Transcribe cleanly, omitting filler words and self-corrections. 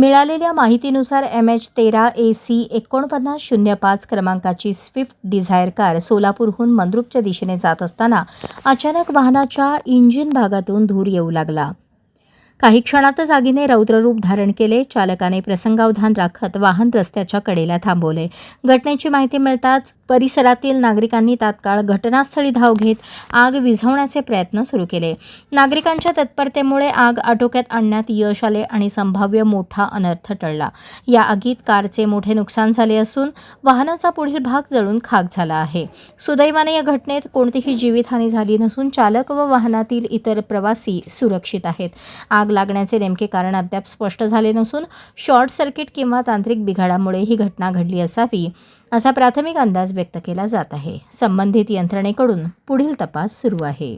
मिळालेल्या माहितीनुसार MH13AC 4905 क्रमांकाची स्विफ्ट डिझायर कार सोलापूरहून मंद्रुपच्या दिशेने जात असताना अचानक वाहनाच्या इंजिन भागातून धूर येऊ लागला. काही क्षणातच आगीने रौद्ररूप धारण केले. चालकाने प्रसंगावधान राखत वाहन रस्त्याच्या कडेला थांबवले. घटनेची माहिती मिळताच परिसरातील नागरिकांनी तात्काळ घटनास्थळी धाव घेत आग विझवण्याचे प्रयत्न सुरू केले. नागरिकांच्या तत्परतेमुळे आग आटोक्यात आणण्यात यश आले आणि संभाव्य मोठा अनर्थ टळला. या आगीत कारचे मोठे नुकसान झाले असून वाहनाचा पुढील भाग जळून खाक झाला आहे. सुदैवाने या घटनेत कोणतीही जीवितहानी झाली नसून चालक व वाहनातील इतर प्रवासी सुरक्षित आहेत. आग लागण्याचे नेमके कारण अद्याप स्पष्ट झाले नसून शॉर्ट सर्किट किंवा तांत्रिक बिघाडामुळे ही घटना घडली असावी असा प्राथमिक अंदाज व्यक्त केला जात आहे. संबंधित यंत्रणेकडून पुढील तपास सुरू आहे.